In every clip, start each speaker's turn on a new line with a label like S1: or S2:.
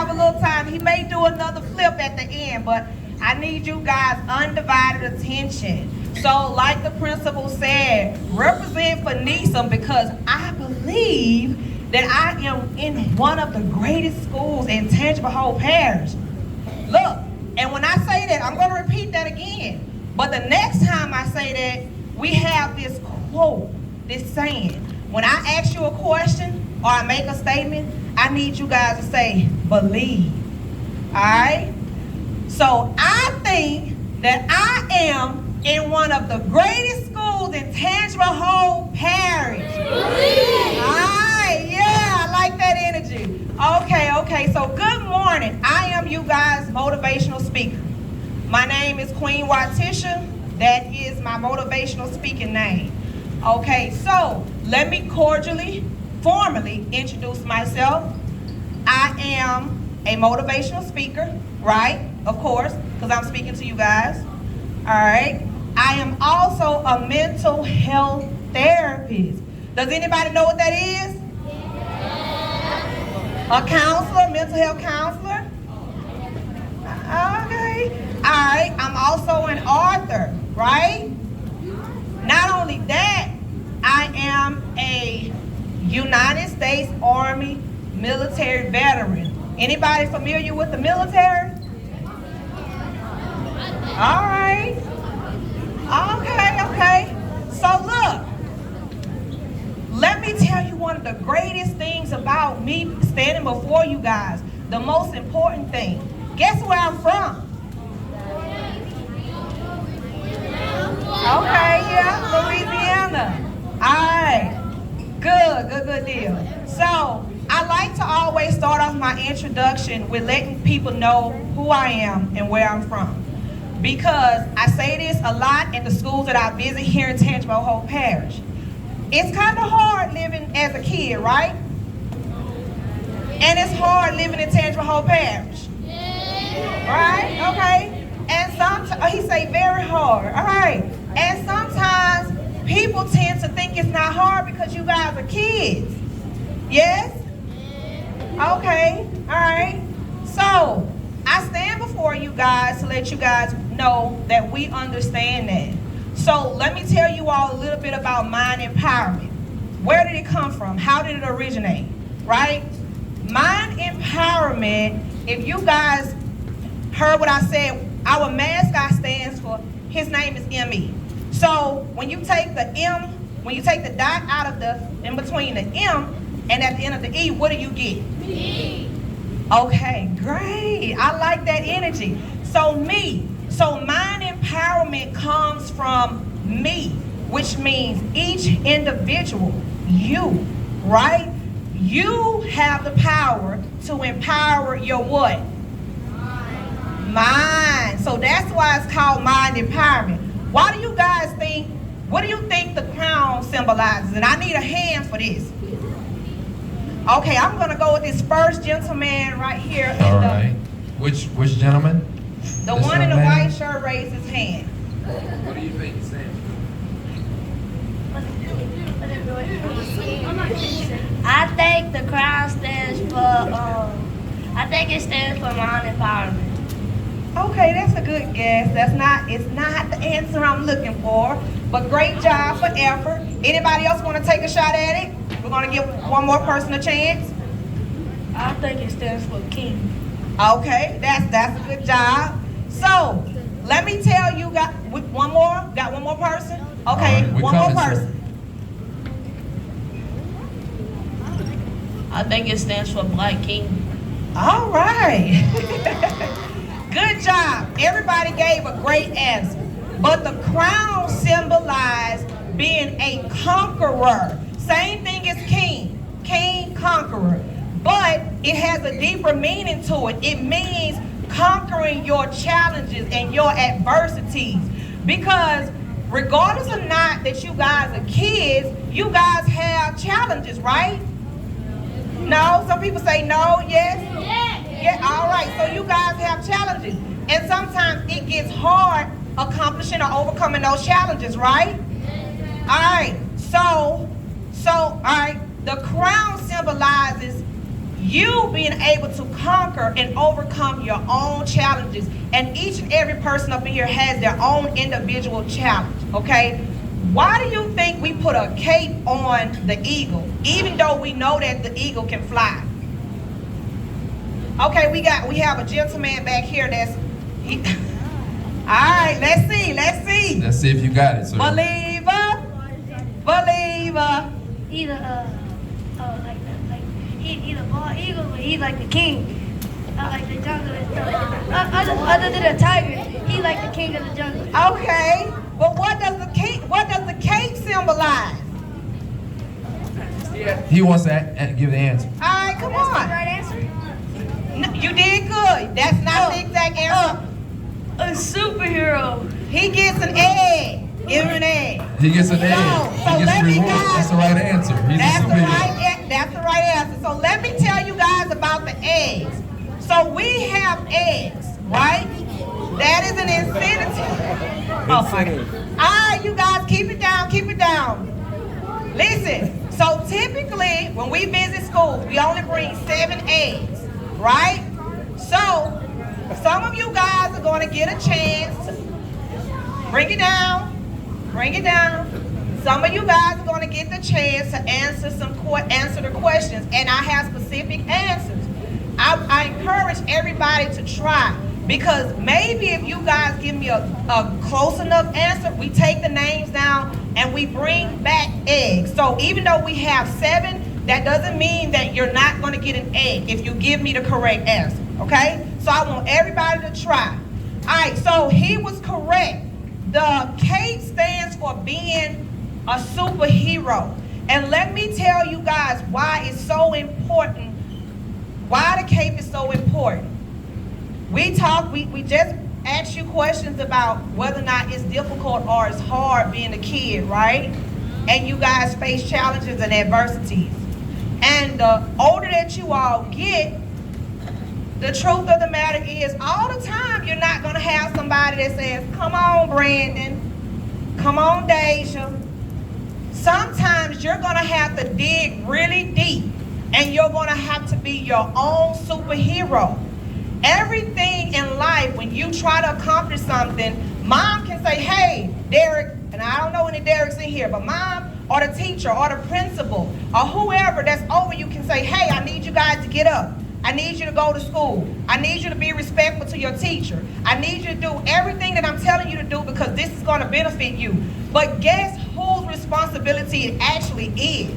S1: have a little time. He may do another flip at the end, but I need you guys' undivided attention. So like the principal said, represent for NESOM because I believe that I am in one of the greatest schools in Tangible Whole Parish. Look, and when I say that, I'm going to repeat that again. But the next time I say that, we have this quote, this saying. When I ask you a question or I make a statement, I need you guys to say, believe. All right? So I think that I am in one of the greatest schools in Tangible Whole Parish. All right, yeah, I like that energy. Okay, so good morning. I am you guys' motivational speaker. My name is Queen Wytisha. That is my motivational speaking name. Okay, so let me cordially, formally introduce myself. I am a motivational speaker, right? Of course, because I'm speaking to you guys. All right. I am also a mental health therapist. Does anybody know what that is? A counselor, mental health counselor? Okay. All right. I'm also an author, right? Not only that, I am a United States Army military veteran. Anybody familiar with the military? All right. Okay. So look, let me tell you one of the greatest things about me standing before you guys. The most important thing. Guess where I'm from? Okay, yeah, Louisiana. All right. Good deal. So I like to always start off my introduction with letting people know who I am and where I'm from. Because I say this a lot in the schools that I visit here in Tangible Whole Parish. It's kind of hard living as a kid, right? And it's hard living in Tangible Whole Parish. Right? Okay. And sometimes, he say very hard. All right. And sometimes people tend to think it's not hard because you guys are kids. Yes? Okay. All right. So I stand before you guys to let you guys know that we understand that. So let me tell you all a little bit about mind empowerment. Where did it come from? How did it originate? Right? Mind empowerment, if you guys heard what I said, our mascot stands for, his name is M-E. So when you take the M, when you take the dot out of the, in between the M and at the end of the E, what do you get? Me. Okay, great. I like that energy. So me. So mind empowerment comes from me, which means each individual, you, right? You have the power to empower your what? Mind. So that's why it's called mind empowerment. Why do you guys think, what do you think the crown symbolizes? And I need a hand for this. Okay, I'm going to go with this first gentleman right here.
S2: All right. Which gentleman?
S1: The one in the white shirt raised his hand.
S2: What do you think it stands for?
S3: I think the crown stands for, I think it stands for mind empowerment.
S1: Okay, that's a good guess. It's not the answer I'm looking for, but great job for effort. Anybody else want to take a shot at it? We're going to give one more person a chance.
S3: I think it stands for king.
S1: Okay, that's a good job. So, let me tell you, got one more? Got one more person? Okay,
S2: right,
S1: one more person.
S3: I think it stands for black king.
S1: All right. Good job. Everybody gave a great answer. But the crown symbolized being a conqueror. Same thing as king. King, conqueror. But it has a deeper meaning to it. It means conquering your challenges and your adversities. Because regardless or not that you guys are kids, you guys have challenges, right? No? Some people say no, yes? Yeah, all right. So you guys have challenges. And sometimes it gets hard accomplishing or overcoming those challenges, right? All right. So, all right. The crown symbolizes You being able to conquer and overcome your own challenges. And each and every person up in here has their own individual challenge, okay? Why do you think we put a cape on the eagle, even though we know that the eagle can fly? Okay, we have a gentleman back here that's, all right, let's see.
S2: Let's see if you got it, sir.
S1: Believer.
S3: Either either bald eagle, but he's like the king. Like the jungle and stuff. Other than a tiger, he's like the king of the jungle.
S1: Okay, but what does the cape symbolize?
S2: He wants to give the answer.
S1: All right, come
S3: That's the
S1: on.
S3: right answer.
S1: No, you did good. That's not the exact answer.
S3: A superhero.
S1: He gets an egg. Give him an egg.
S2: He gets an egg.
S1: So
S2: He gets
S1: let
S2: a
S1: me
S2: reward.
S1: guys-
S2: That's the right answer. He's a superhero.
S1: That's the right answer. So let me tell you guys about the eggs. So we have eggs, right? That is an incentive. Oh my God. All right, you guys, keep it down. Listen, so typically when we visit schools, we only bring 7 eggs, right? So some of you guys are going to get a chance to bring it down. Some of you guys are going to get the chance to answer the questions, and I have specific answers. I encourage everybody to try, because maybe if you guys give me a close enough answer, we take the names down and we bring back eggs. So even though we have 7, that doesn't mean that you're not going to get an egg if you give me the correct answer, okay? So I want everybody to try. All right, so he was correct. The cape stands for being a superhero. And let me tell you guys why it's so important, why the cape is so important. We just asked you questions about whether or not it's difficult or it's hard being a kid, right? And you guys face challenges and adversities. And the older that you all get, the truth of the matter is, all the time you're not going to have somebody that says, come on, Brandon, come on, Deja. Sometimes you're going to have to dig really deep, and you're going to have to be your own superhero. Everything in life, when you try to accomplish something, mom can say, hey, Derek, and I don't know any Dereks in here, but mom or the teacher or the principal or whoever that's over you can say, hey, I need you guys to get up. I need you to go to school. I need you to be respectful to your teacher. I need you to do everything that I'm telling you to do, because this is going to benefit you. But guess whose responsibility it actually is?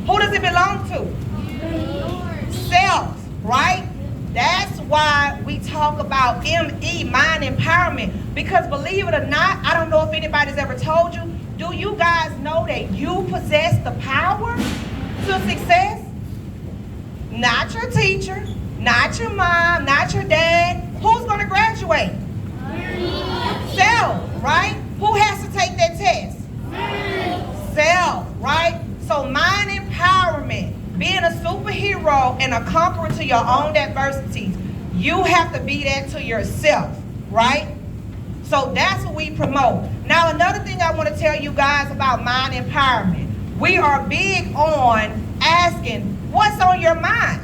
S1: Who does it belong to? Self, right? That's why we talk about ME, mind empowerment. Because believe it or not, I don't know if anybody's ever told you, do you guys know that you possess the power to success? Not your teacher, not your mom, not your dad. Who's going to graduate? Self, right? Who has to take that test? Self, right? So mind empowerment, being a superhero and a conqueror to your own adversities, you have to be that to yourself, right? So that's what we promote. Now, another thing I want to tell you guys about mind empowerment. We are big on asking, what's on your mind,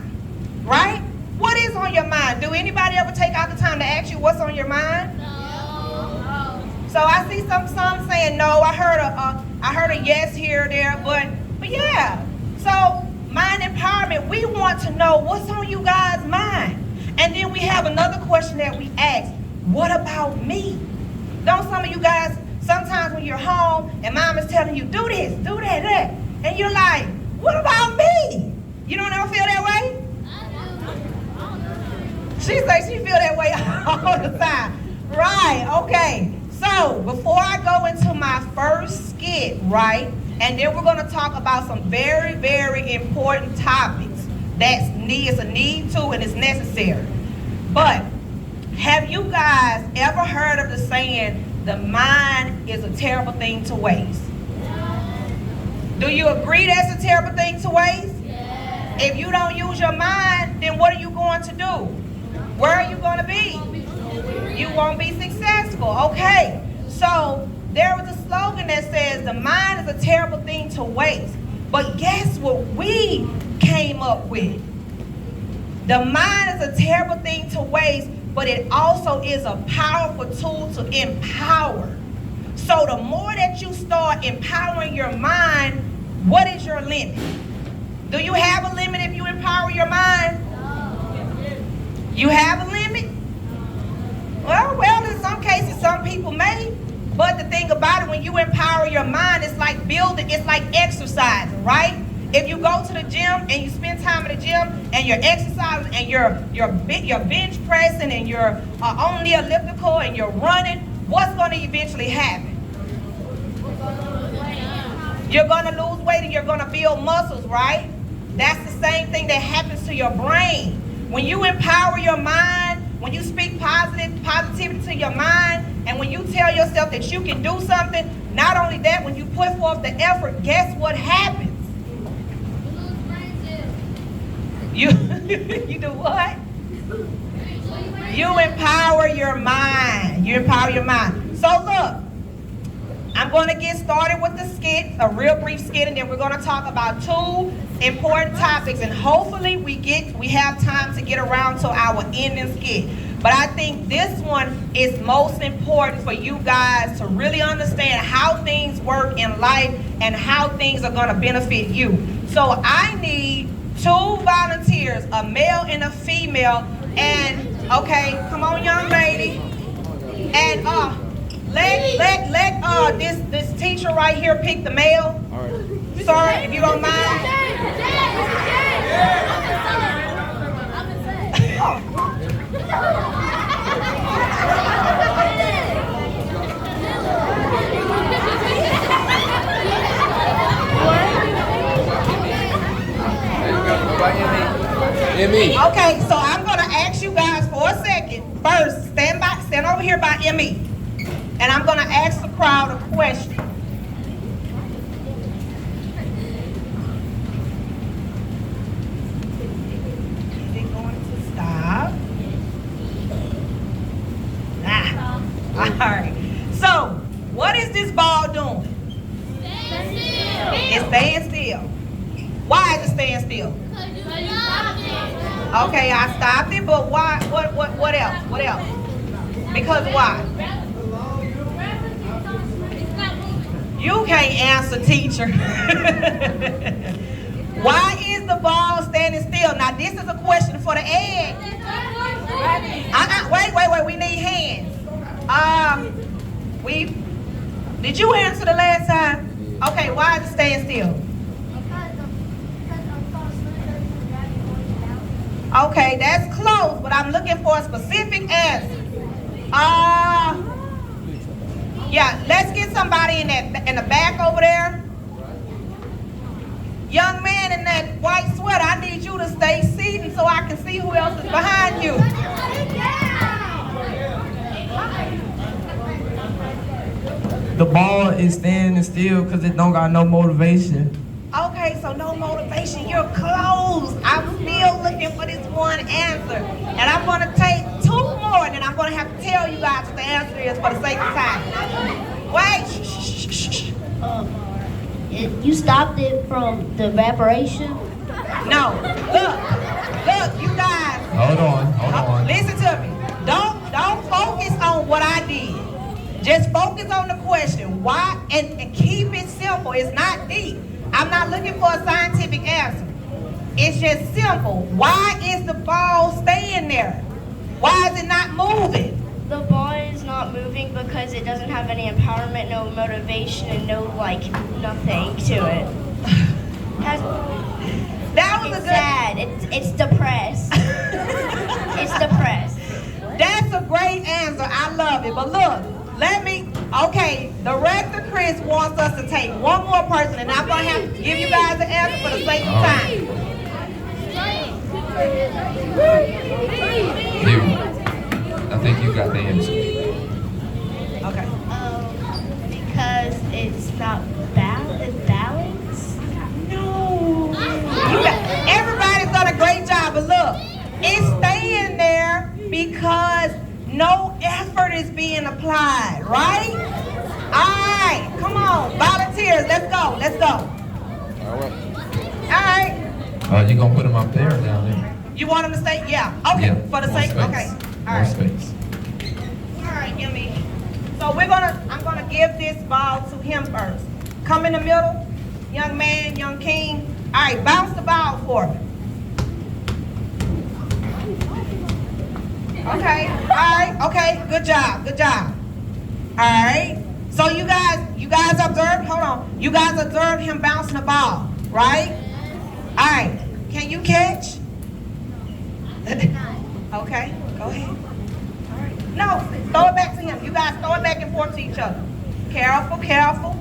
S1: right? What is on your mind? Do anybody ever take out the time to ask you what's on your mind?
S3: No.
S1: So I see some saying no. I heard a yes here or there, but yeah. So mind empowerment, we want to know what's on you guys' mind. And then we have another question that we ask, what about me? Don't some of you guys, sometimes when you're home and mom is telling you, do this, do that, and you're like, what about me? You don't ever feel that way? She says she feel that way all the time. Right, okay. So before I go into my first skit, right, and then we're going to talk about some very, very important topics that is a need to and is necessary. But have you guys ever heard of the saying, the mind is a terrible thing to waste? Do you agree that's a terrible thing to waste?
S3: Yes.
S1: If you don't use your mind, then what are you going to do? Where are you going to be? You won't be successful. Okay. So there was a slogan that says the mind is a terrible thing to waste. But guess what we came up with? The mind is a terrible thing to waste, but it also is a powerful tool to empower. So the more that you start empowering your mind, what is your limit? Do you have a limit if you empower your mind? You have a limit? Well, in some cases, some people may. But the thing about it, when you empower your mind, it's like building, it's like exercising, right? If you go to the gym and you spend time in the gym and you're exercising and you're bench pressing and you're on the elliptical and you're running, what's going to eventually happen? You're going to lose weight and you're going to build muscles, right? That's the same thing that happens to your brain. When you empower your mind, when you speak positivity to your mind, and when you tell yourself that you can do something, not only that, when you put forth the effort, guess what happens? You do what? You empower your mind. You empower your mind. So look, I'm going to get started with the skit, a real brief skit, and then we're going to talk about 2 important topics, and hopefully we have time to get around to our ending skit. But I think this one is most important for you guys to really understand how things work in life and how things are going to benefit you. So I need 2 volunteers, a male and a female, and okay, come on, young lady, and let this teacher right here pick the male. Sir, if you don't mind. Okay, so I'm gonna ask you guys for a second. First, stand over here by ME. And I'm gonna ask the crowd a question. Is it going to stop? Alright. So, what is this ball doing? It's staying still. Why is it staying still? Okay, I stopped it, but why? What else? What else? Because why? You can't answer, teacher. Why is the ball standing still? Now, this is a question for the egg. Wait. We need hands. Did you answer the last time? Okay, why is it staying still? Okay, that's close, but I'm looking for a specific answer. Yeah, let's get somebody in the back over there. Young man in that white sweater, I need you to stay seated so I can see who else is behind you.
S4: The ball is standing still because it don't got no motivation.
S1: Okay, so no motivation, you're close. I'm still looking for this one answer. And I'm going to take 2 more, and then I'm going to have to tell you guys what the answer is for the sake of time. Wait.
S5: You stopped it from the evaporation?
S1: No. Look, you guys.
S2: Hold on.
S1: Listen to me. Don't focus on what I did. Just focus on the question. Why? And keep it simple. It's not deep. I'm not looking for a scientific answer. It's just simple. Why is the ball staying there? Why is it not moving?
S5: The ball is not moving because it doesn't have any empowerment, no motivation, and no, nothing to it.
S1: That was
S5: It's sad. It's depressed. It's depressed.
S1: That's a great answer. I love it. But look, Director Chris wants us to take one more person, and I'm going to have to give you guys an answer for the sake of time.
S2: I think you got the answer.
S1: Okay.
S5: Because it's not balanced?
S1: No. Everybody's done a great job, but look, it's staying there because no effort is being applied, right? All right, come on, volunteers, let's go. All right.
S2: You gonna put them up there or down there?
S1: You want him to stay? Yeah. Okay.
S2: Yeah,
S1: For the
S2: more
S1: sake.
S2: space.
S1: Okay. All
S2: More
S1: right.
S2: space.
S1: All right, give me. So I'm gonna give this ball to him first. Come in the middle, young man, young king. All right, bounce the ball for me. Okay, all right, okay, good job, good job. All right, so you guys observed, hold on. You guys observed him bouncing the ball, right? All right, can you catch? Okay, go ahead. No, throw it back to him. You guys throw it back and forth to each other. Careful, careful.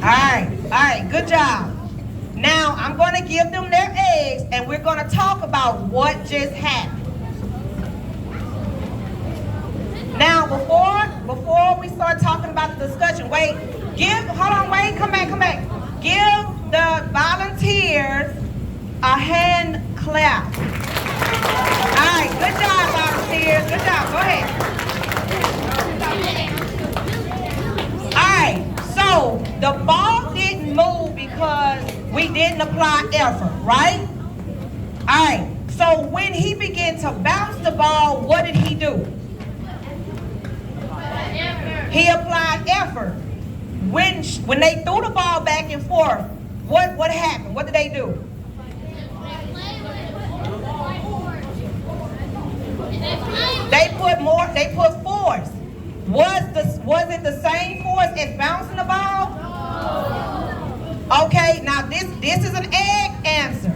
S1: All right, good job. Now, I'm going to give them their eggs, and we're going to talk about what just happened. Now, before we start talking about the discussion, come back. Give the volunteers a hand clap. All right, good job, volunteers. Good job. Go ahead. All right, so the ball didn't move because we didn't apply effort, right? All right, so when he began to bounce the ball, what did he do? He applied effort. When they threw the ball back and forth, what happened? What did they do? They put force. Was it the same force as bouncing the ball? Okay, now this is an egg answer.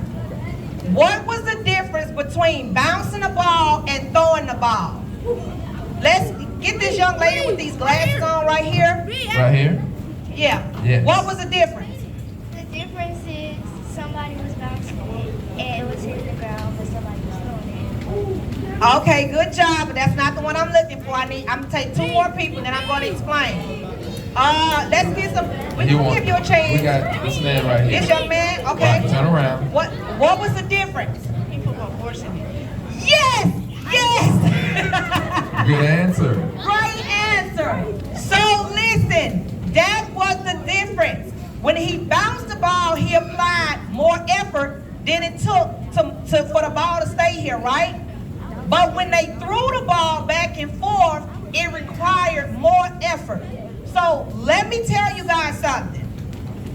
S1: What was the difference between bouncing the ball and throwing the ball? Let's get this young lady with these glasses on right here.
S2: Right here?
S1: Yeah.
S2: Yes.
S1: What was the difference?
S5: The difference is somebody was bouncing it and it was hitting the ground, but somebody was throwing it.
S1: Okay, good job, but that's not the one I'm looking for. I'm gonna take two more people, then I'm gonna explain. Let's get some. We're gonna give you a chance.
S2: We got this man right here.
S1: This young man, okay.
S2: Turn around.
S1: What was the difference?
S3: He put more force in it.
S1: Yes!
S2: Good answer.
S1: Right answer. So listen, that was the difference. When he bounced the ball, he applied more effort than it took for the ball to stay here, right? But when they threw the ball back and forth, it required more effort. So let me tell you guys something.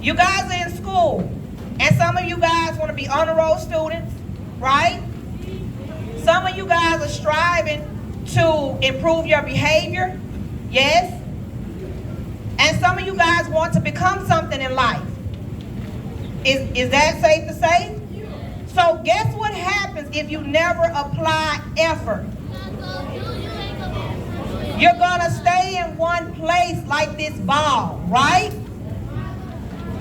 S1: You guys are in school, and some of you guys want to be honor roll students, right? Some of you guys are striving to improve your behavior, yes? And some of you guys want to become something in life. Is that safe to say? So guess what happens if you never apply effort? You're gonna stay in one place like this ball, right?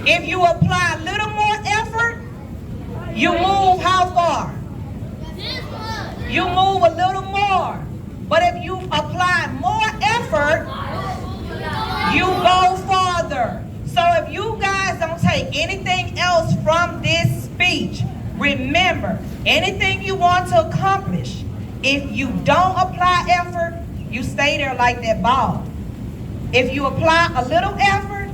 S1: If you apply a little more effort, you move how far? You move a little more. But if you apply more effort, you go farther. So if you guys don't take anything else from this speech, remember, anything you want to accomplish, if you don't apply effort, you stay there like that ball. If you apply a little effort,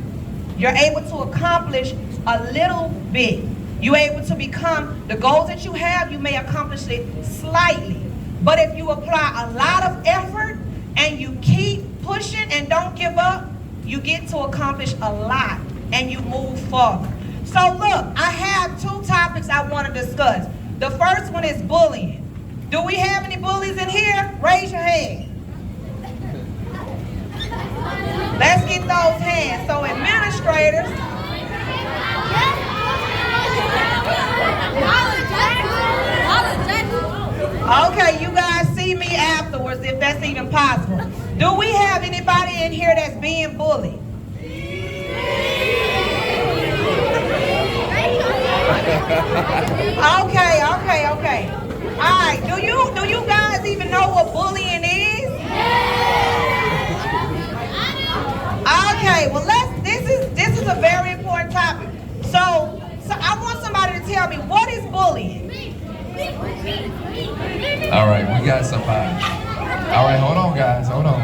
S1: you're able to accomplish a little bit. You're able to become the goals that you have, you may accomplish it slightly. But if you apply a lot of effort and you keep pushing and don't give up, you get to accomplish a lot and you move forward. So look, I have two topics I want to discuss. The first one is bullying. Do we have any bullies in here? Raise your hand. Let's get those hands. So administrators. Okay, you guys see me afterwards if that's even possible. Do we have anybody in here that's being bullied? Okay. All right, do you guys even know what bullying is? Okay, well this is a very important topic. So I want somebody to tell me, what is bullying?
S2: All right, we got somebody. All right, hold on, guys. Hold on.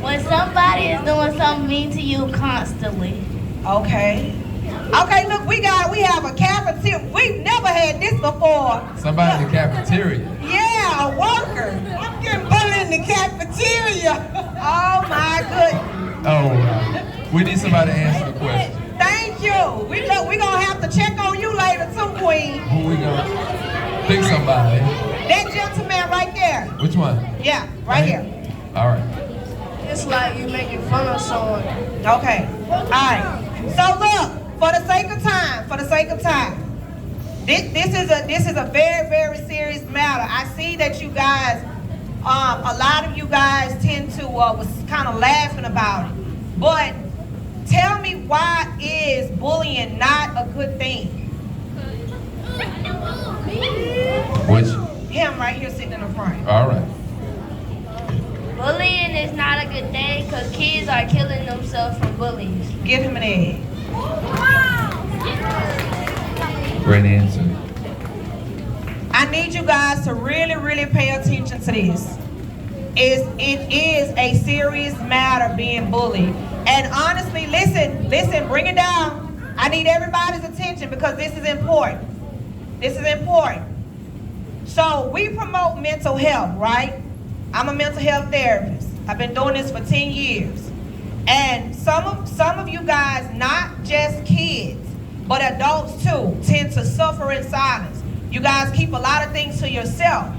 S5: When somebody is doing something mean to you constantly.
S1: Okay. Okay, look, we have a cafeteria. We've never had this before.
S2: Somebody in the cafeteria.
S1: Yeah, a worker.
S6: I'm getting bullied in the cafeteria.
S1: Oh my goodness.
S2: Oh, we need somebody to answer the question.
S1: Thank you. We gonna have to check on you later too, Queen.
S2: Who we gonna pick somebody?
S1: That gentleman right there.
S2: Which one?
S1: Yeah, right here.
S2: All right.
S3: It's like you making fun of someone.
S1: Okay. All right. So look, for the sake of time, this is a very, very serious matter. I see that you guys, a lot of you guys tend to was kind of laughing about it, but tell me, why is bullying not a good thing?
S2: Which?
S1: Him right here sitting in the front.
S2: All right.
S5: Bullying is not a good thing because kids are killing themselves from bullies.
S1: Give him an egg.
S2: Great answer.
S1: I need you guys to really, really pay attention to this. It is a serious matter being bullied. And honestly, listen, bring it down. I need everybody's attention because this is important. This is important. So we promote mental health, right? I'm a mental health therapist. I've been doing this for 10 years. And some of you guys, not just kids, but adults too, tend to suffer in silence. You guys keep a lot of things to yourself.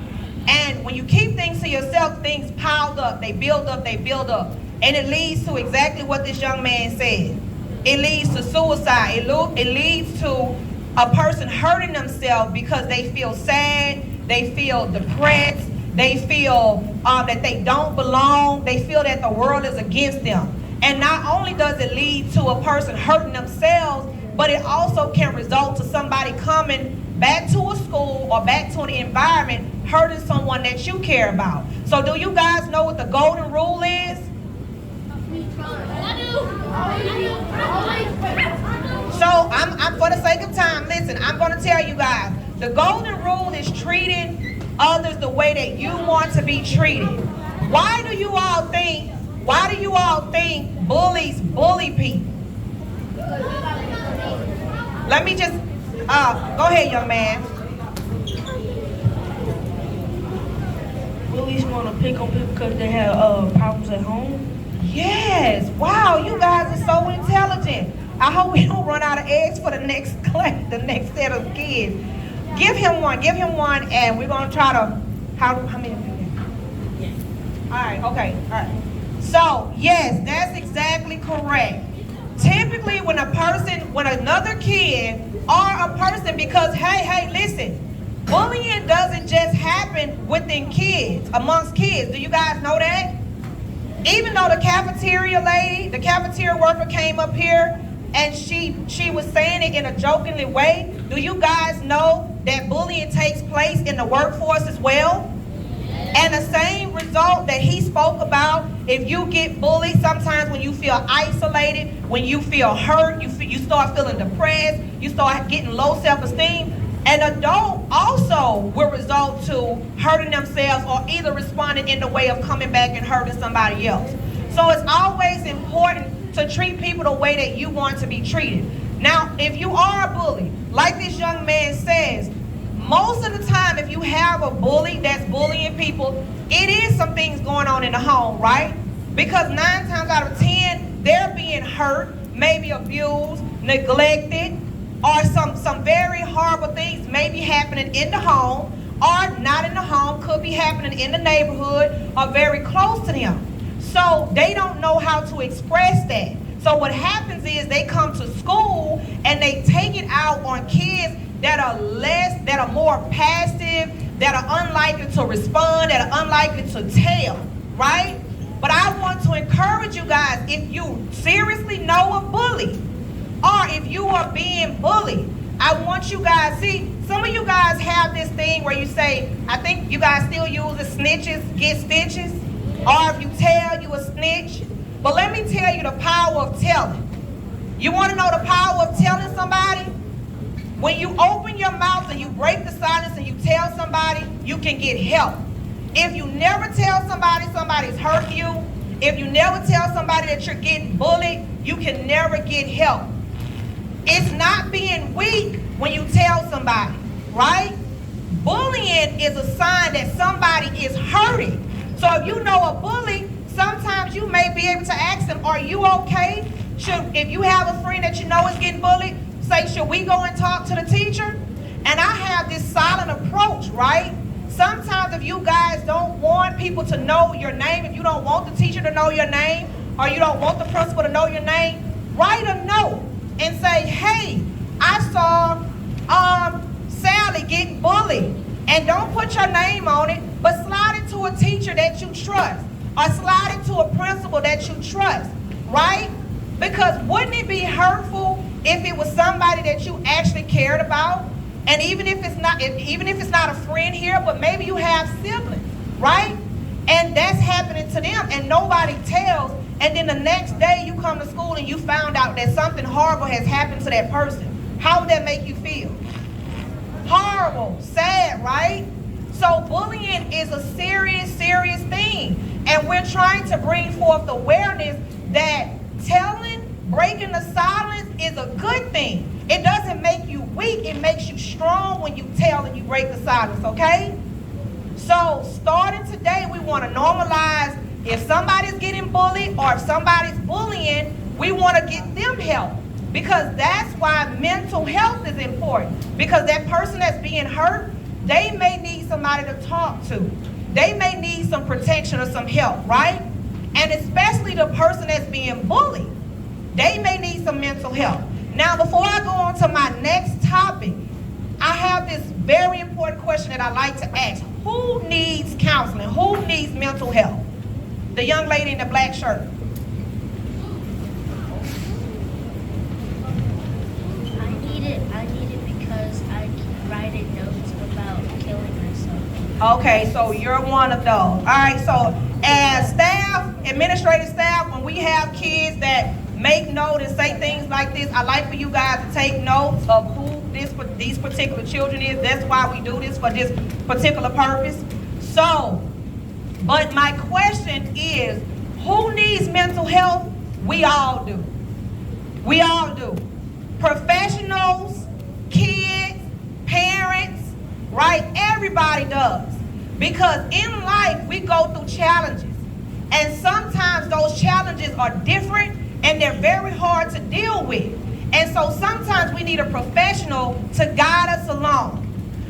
S1: And when you keep things to yourself, things piled up, they build up. And it leads to exactly what this young man said. It leads to suicide. It leads to a person hurting themselves because they feel sad, they feel depressed, they feel that they don't belong, they feel that the world is against them. And not only does it lead to a person hurting themselves, but it also can result to somebody coming back to a school or back to an environment hurting someone that you care about. So do you guys know what the golden rule is? So I'm for the sake of time, listen, I'm going to tell you guys, the golden rule is treating others the way that you want to be treated. Why do you all think bullies bully people? Let me just, go ahead, young man.
S3: Bullies want to pick on people because they have problems at home.
S1: Yes, wow, you guys are so intelligent. I hope we don't run out of eggs for the next class, the next set of kids. Give him one, and we're gonna try to, how many? All right, okay, all right. So, yes, that's exactly correct. Typically, when another kid or a person, because hey, listen, bullying doesn't just happen within kids, amongst kids. Do you guys know that? Even though the cafeteria worker came up here and she was saying it in a jokingly way, do you guys know that bullying takes place in the workforce as well? And the same result that he spoke about, if you get bullied, sometimes when you feel isolated, when you feel hurt, you start feeling depressed, you start getting low self-esteem, an adult also will result to hurting themselves or either responding in the way of coming back and hurting somebody else. So it's always important to treat people the way that you want to be treated. Now, if you are a bully, like this young man says, most of the time, if you have a bully that's bullying people, it is some things going on in the home, right? Because 9 times out of 10, they're being hurt, maybe abused, neglected, or some very horrible things may be happening in the home, or not in the home, could be happening in the neighborhood, or very close to them. So they don't know how to express that. So what happens is they come to school and they take it out on kids that are more passive, that are unlikely to respond, that are unlikely to tell, right? But I want to encourage you guys, if you seriously know a bully, or if you are being bullied, I want you guys, see, some of you guys have this thing where you say, I think you guys still use the snitches, get stitches, or if you tell, you a snitch. But let me tell you the power of telling. You want to know the power of telling somebody? When you open your mouth and you break the silence and you tell somebody, you can get help. If you never tell somebody somebody's hurt you, if you never tell somebody that you're getting bullied, you can never get help. It's not being weak when you tell somebody, right? Bullying is a sign that somebody is hurting. So if you know a bully, sometimes you may be able to ask them, are you okay? If you have a friend that you know is getting bullied, say, should we go and talk to the teacher? And I have this silent approach, right? Sometimes if you guys don't want people to know your name, if you don't want the teacher to know your name, or you don't want the principal to know your name, write a note and say, hey, I saw Sally getting bullied. And don't put your name on it, but slide it to a teacher that you trust, or slide it to a principal that you trust, right? Because wouldn't it be hurtful if it was somebody that you actually cared about? And even if it's not a friend here, but maybe you have siblings, right? And that's happening to them and nobody tells, and then the next day you come to school and you found out that something horrible has happened to that person. How would that make you feel? Horrible, sad, right? So bullying is a serious, serious thing. And we're trying to bring forth awareness that breaking the silence is a good thing. It doesn't make you weak, it makes you strong when you tell and you break the silence, okay? So starting today, we want to normalize if somebody's getting bullied or if somebody's bullying, we want to get them help. Because that's why mental health is important. Because that person that's being hurt, they may need somebody to talk to. They may need some protection or some help, right? And especially the person that's being bullied, they may need some mental help. Now, before I go on to my next topic, I have this very important question that I like to ask. Who needs counseling? Who needs mental health? The young lady in the black shirt.
S5: I need it because I keep writing notes about killing myself.
S1: Okay, so you're one of those. All right, so as staff, administrative staff, when we have kids that make note and say things like this, I like for you guys to take notes of who these particular children is. That's why we do this, for this particular purpose. So, but my question is, who needs mental health? We all do. We all do. Professionals, kids, parents, right? Everybody does. Because in life, we go through challenges. And sometimes those challenges are different and they're very hard to deal with. And so sometimes we need a professional to guide us along.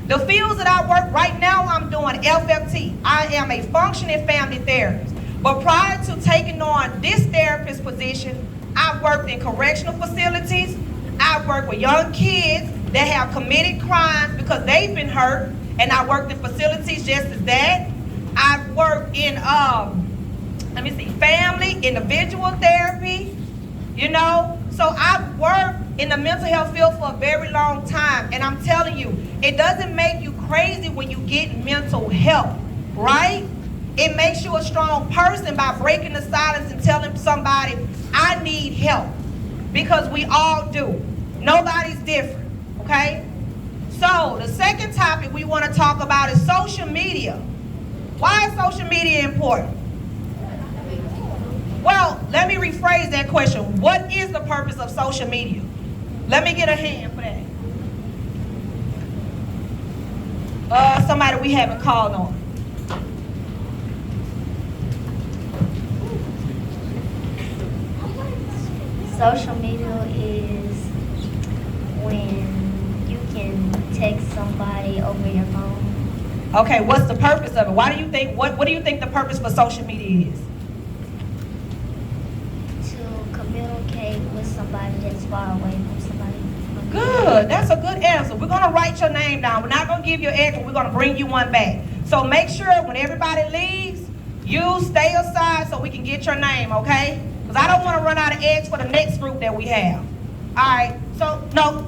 S1: The fields that I work right now, I'm doing FFT. I am a functioning family therapist. But prior to taking on this therapist position, I worked in correctional facilities. I worked with young kids that have committed crimes because they've been hurt. And I worked in facilities just as that. I've worked in, family, individual therapy, you know. So I've worked in the mental health field for a very long time. And I'm telling you, it doesn't make you crazy when you get mental help, right? It makes you a strong person by breaking the silence and telling somebody, I need help. Because we all do. Nobody's different, okay? So the second topic we want to talk about is social media. Why is social media important? Well, let me rephrase that question. What is the purpose of social media? Let me get a hand for that. Somebody we haven't called on.
S5: Social media is when you can text somebody over your phone.
S1: Okay, what's the purpose of it? Why do you think, what do you think the purpose for social media is?
S5: To communicate with somebody that's far away from somebody.
S1: Good, that's a good answer. We're gonna write your name down. We're not gonna give you an X, but we're gonna bring you one back. So make sure when everybody leaves, you stay aside so we can get your name, okay? Because I don't want to run out of eggs for the next group that we have. All right, so no,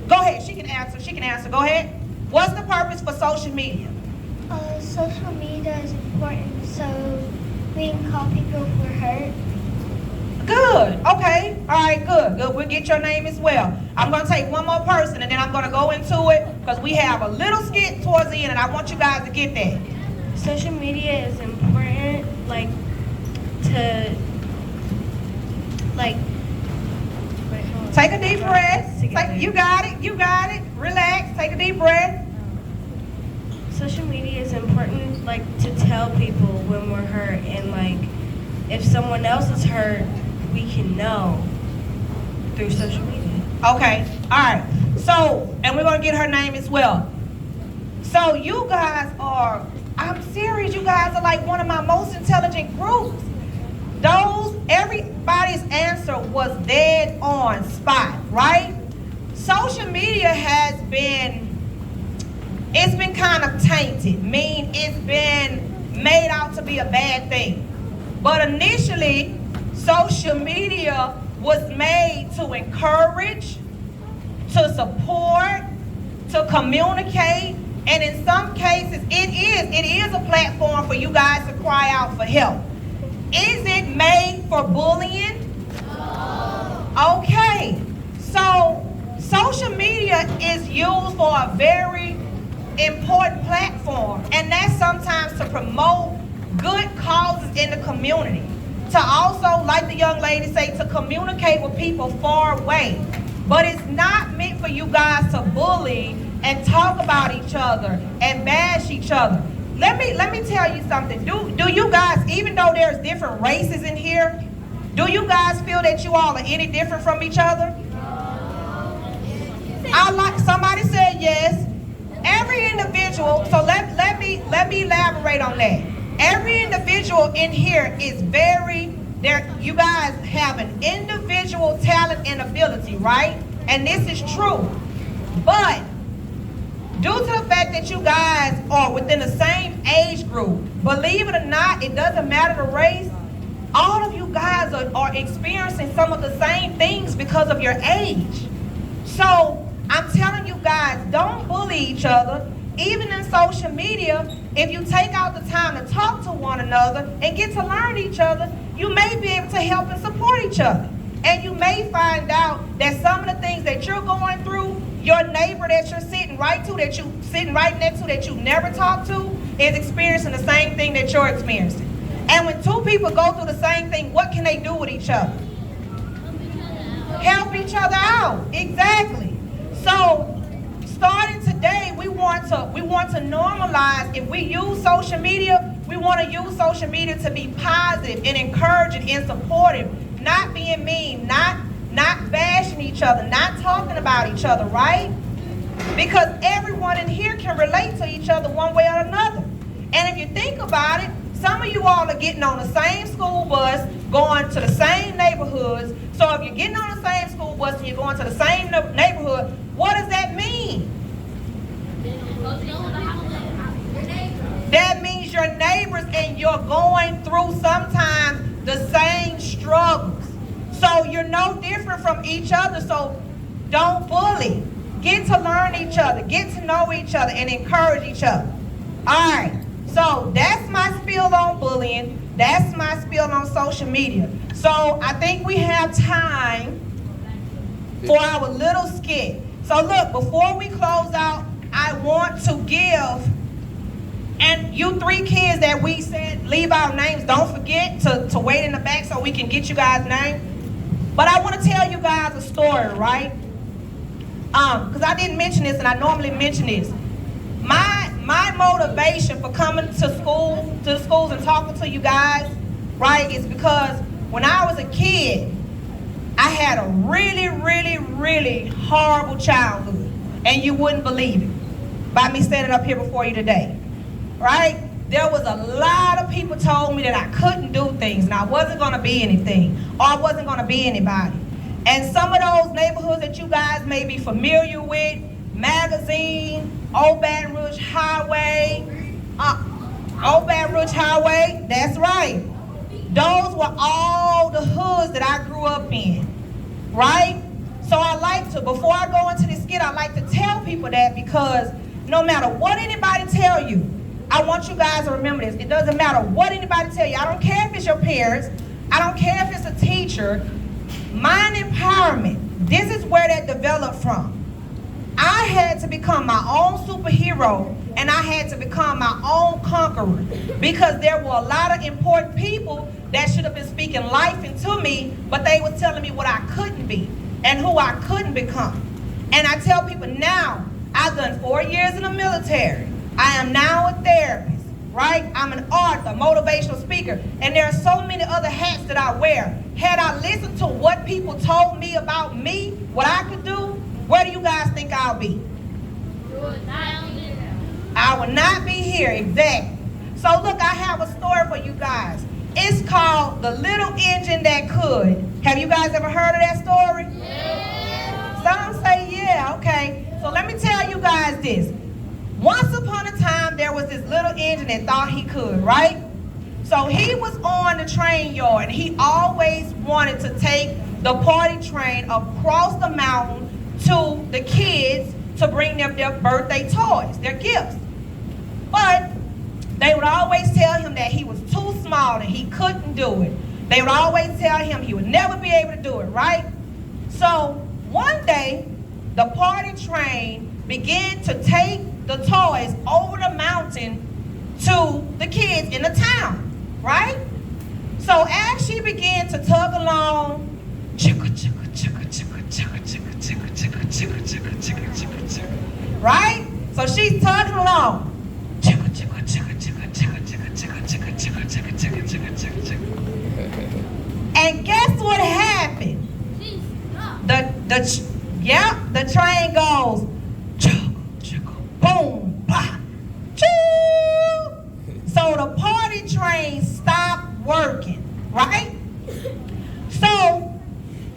S1: go ahead, she can answer, go ahead. What's the purpose for social media?
S5: Social media is important so we can call people if we're hurt.
S1: Good, okay, all right, good. We'll get your name as well. I'm going to take one more person and then I'm going to go into it because we have a little skit towards the end and I want you guys to get that.
S7: Social media is important,
S1: Take a deep breath. You got it. You got it. Relax. Take a deep breath.
S7: Social media is important, like, to tell people when we're hurt, and like, if someone else is hurt, we can know through social media.
S1: Okay. All right. So, and we're gonna get her name as well. So you guys are, I'm serious, you guys are like one of my most intelligent groups. Everybody's answer was dead on spot, right? Social media has been, it's been kind of tainted, it's been made out to be a bad thing. But initially, social media was made to encourage, to support, to communicate, and in some cases, it is a platform for you guys to cry out for help. Is it made for bullying? No. Okay, so social media is used for a very important platform, and that's sometimes to promote good causes in the community. To also, like the young lady say, to communicate with people far away. But it's not meant for you guys to bully and talk about each other and bash each other. Let me tell you something. Do you guys, even though there's different races in here, do you guys feel that you all are any different from each other? Somebody said yes. Every individual, so let me elaborate on that. Every individual in here is you guys have an individual talent and ability, right? And this is true. But due to the fact that you guys are within the same age group, believe it or not, it doesn't matter the race, all of you guys are experiencing some of the same things because of your age. So I'm telling you guys, don't bully each other. Even in social media, if you take out the time to talk to one another and get to learn each other, you may be able to help and support each other. And you may find out that some of the things that you're going through, your neighbor that you're sitting right next to, that you never talk to, is experiencing the same thing that you're experiencing. And when two people go through the same thing, what can they do with each other? Help each other out. Exactly. So starting today, we want to normalize, if we use social media, we want to use social media to be positive and encouraging and supportive, not being mean, not bashing each other, not talking about each other, right? Because everyone in here can relate to each other one way or another. And if you think about it, some of you all are getting on the same school bus, going to the same neighborhoods. So if you're getting on the same school bus and you're going to the same neighborhood, what does that mean? That means your neighbors and you're going through sometimes the same struggles. So you're no different from each other, so don't bully. Get to learn each other, get to know each other, and encourage each other. All right, so that's my spiel on bullying. That's my spiel on social media. So I think we have time for our little skit. So look, before we close out, I want to give, and you three kids that we said leave our names, don't forget to wait in the back so we can get you guys' names. But I want to tell you guys a story, right? Because I didn't mention this, and I normally mention this. My motivation for coming to the schools and talking to you guys, right, is because when I was a kid, I had a really, really, really horrible childhood. And you wouldn't believe it by me standing up here before you today, right? There was a lot of people told me that I couldn't do things and I wasn't going to be anything, or I wasn't going to be anybody. And some of those neighborhoods that you guys may be familiar with, Magazine, Old Baton Rouge Highway, that's right. Those were all the hoods that I grew up in, right? So I like to, before I go into this skit, I like to tell people that, because no matter what anybody tell you, I want you guys to remember this. It doesn't matter what anybody tell you. I don't care if it's your parents. I don't care if it's a teacher. Mind empowerment, this is where that developed from. I had to become my own superhero, and I had to become my own conqueror, because there were a lot of important people that should have been speaking life into me, but they were telling me what I couldn't be. and who I couldn't become. And I tell people now, I've done 4 years in the military. I am now a therapist, right? I'm an author, motivational speaker, and there are so many other hats that I wear. Had I listened to what people told me about me, what I could do, where do you guys think I'll be? I would not be here, exactly. So look, I have a story for you guys. It's called The Little Engine That Could. Have you guys ever heard of that story? Yeah. Some say yeah, okay. So let me tell you guys this. Once upon a time, there was this little engine that thought he could, right? So he was on the train yard, and he always wanted to take the party train across the mountain to the kids to bring them their birthday toys, their gifts. But they would always tell him that he was too small and he couldn't do it. They would always tell him he would never be able to do it, right? So one day, the party train began to take the toys over the mountain to the kids in the town, right? So as she began to tug along, right? So she's tugging along. And guess what happened? The train goes boom, bah, choo. So the party train stopped working, right? So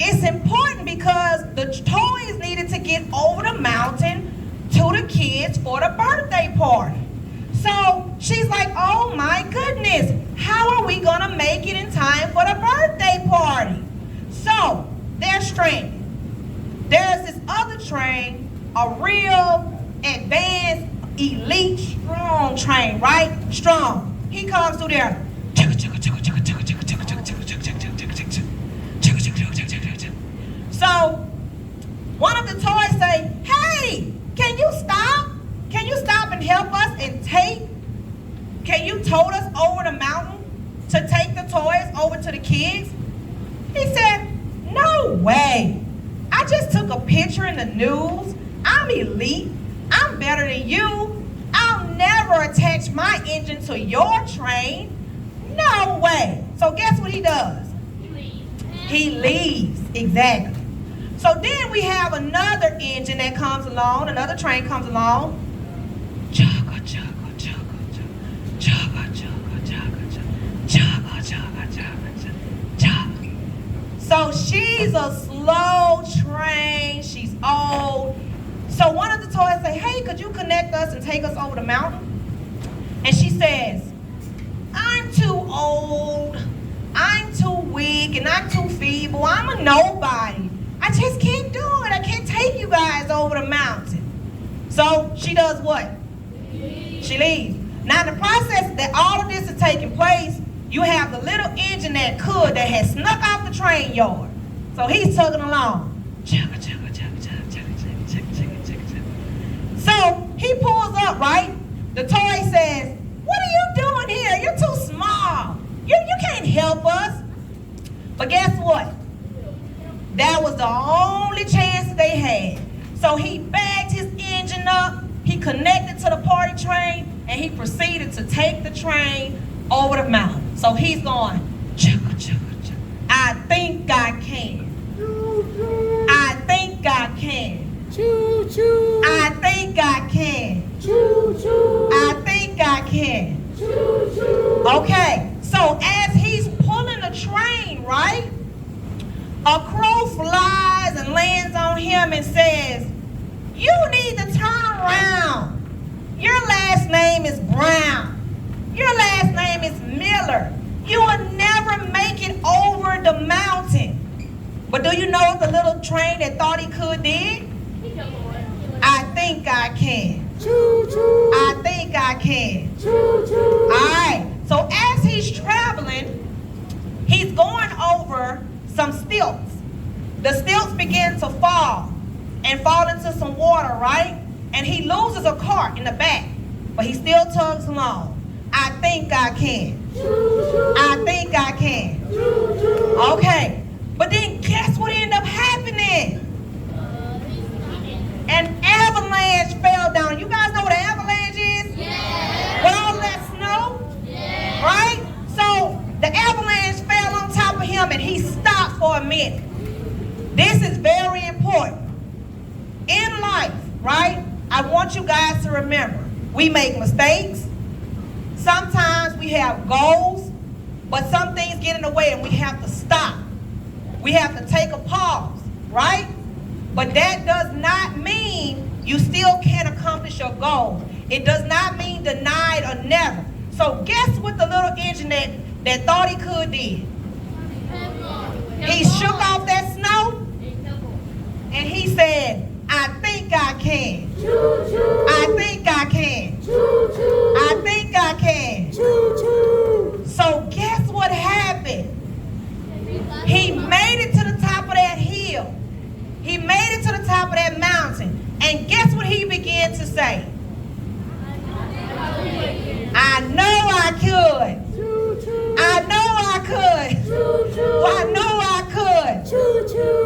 S1: it's important because the toys needed to get over the mountain to the kids for the birthday party. So she's like, oh my goodness, how are we gonna make it in time for the birthday party? So they're stranded. There's this other train, a real advanced, elite, strong train, right? Strong. He comes through there. So one of the toys say, hey, can you stop? Can you stop and help us and can you tote us over the mountain to take the toys over to the kids? He said, no way. I just took a picture in the news. I'm elite. I'm better than you. I'll never attach my engine to your train. No way. So guess what he does? He leaves, exactly. So then we have another engine that comes along, another train comes along. Chugga, chugga, chugga, chugga, chugga, chugga, chugga, chugga, chugga, chugga. So she's a slow train, she's old. So one of the toys say, hey, could you connect us and take us over the mountain? And she says, I'm too old, I'm too weak, and I'm too feeble. I'm a nobody. I just can't do it. I can't take you guys over the mountain. So she does what? She leaves. Now in the process that all of this is taking place, you have the little engine that had snuck off the train yard. So he's tugging along. So he pulls up, right? The toy says, what are you doing here? You're too small. You can't help us. But guess what? That was the only chance they had. So he bagged his engine up, he connected to the party train, and he proceeded to take the train over the mountain. So he's going, chugga, chugga, chugga. I think I can. I think I can.
S6: Choo choo.
S1: I think I can.
S6: Choo choo.
S1: I think I can.
S6: Choo choo.
S1: Okay, so as he's pulling the train, right? A crow flies and lands on him and says, you need to turn around. Your last name is Brown. Your last name is Miller. You will never make it over the mountain. But do you know what the little train that thought he could did? I think I can.
S6: Choo choo.
S1: I think I can.
S6: Choo choo.
S1: All right, so as he's traveling, he's going over some stilts. The stilts begin to fall and fall into some water, right? And he loses a cart in the back, but he still tugs along. I think I can. I think I can. Okay, but then guess what ended up happening? avalanche fell down. You guys know what an avalanche is? Yeah. With all that snow? Yeah. Right? So the avalanche fell on top of him and he stopped for a minute. This is very important. In life, right? I want you guys to remember, we make mistakes. Sometimes we have goals, but some things get in the way and we have to stop. We have to take a pause, right? But that does not mean you still can't accomplish your goal. It does not mean denied or never. So guess what the little engine that thought he could did? He shook off that snow and he said, I think I can. I think I can. I think I can. So guess what happened? He made it to the top of that hill. He made it to the top of that mountain. And guess what he began to say? I know I could. I know I could. Well, I know I could.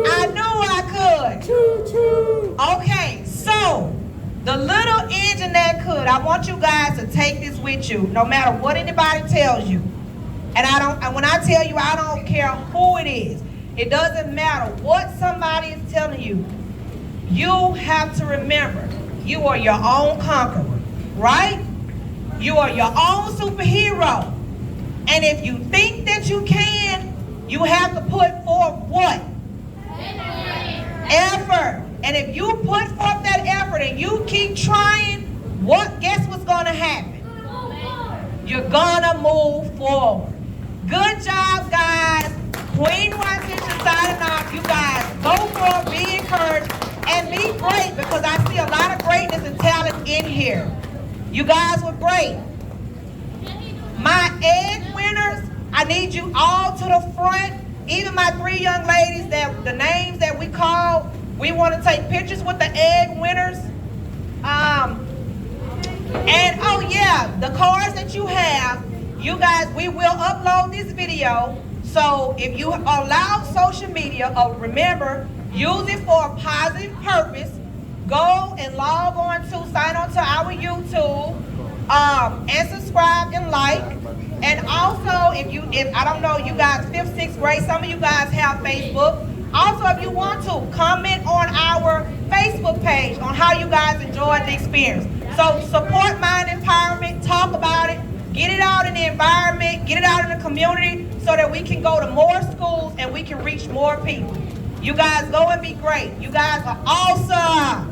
S1: I know I could. Okay, so the little engine that could, I want you guys to take this with you, no matter what anybody tells you. And when I tell you, I don't care who it is. It doesn't matter what somebody is telling you. You have to remember, you are your own conqueror, right? You are your own superhero. And if you think that you can, you have to put forth what? Effort. And if you put forth that effort and you keep trying, guess what's going to happen? You're going to move forward. Good job, guys. Queen Wytisha signing off. You guys go for it, be encouraged, and be great, because I see a lot of greatness and talent in here. You guys were great. My egg winners, I need you all to the front. Even my 3 young ladies, that the names that we call, we want to take pictures with the egg winners. And oh yeah, the cards that you have, you guys, we will upload this video. So if you allow social media, remember, use it for a positive purpose. Go and log on to, sign on to our YouTube, and subscribe and like. And also, if I don't know, you guys, 5th, 6th grade, some of you guys have Facebook. Also, if you want to, comment on our Facebook page on how you guys enjoyed the experience. So support Mind Empowerment, talk about it, get it out in the environment, get it out in the community so that we can go to more schools and we can reach more people. You guys go and be great. You guys are awesome.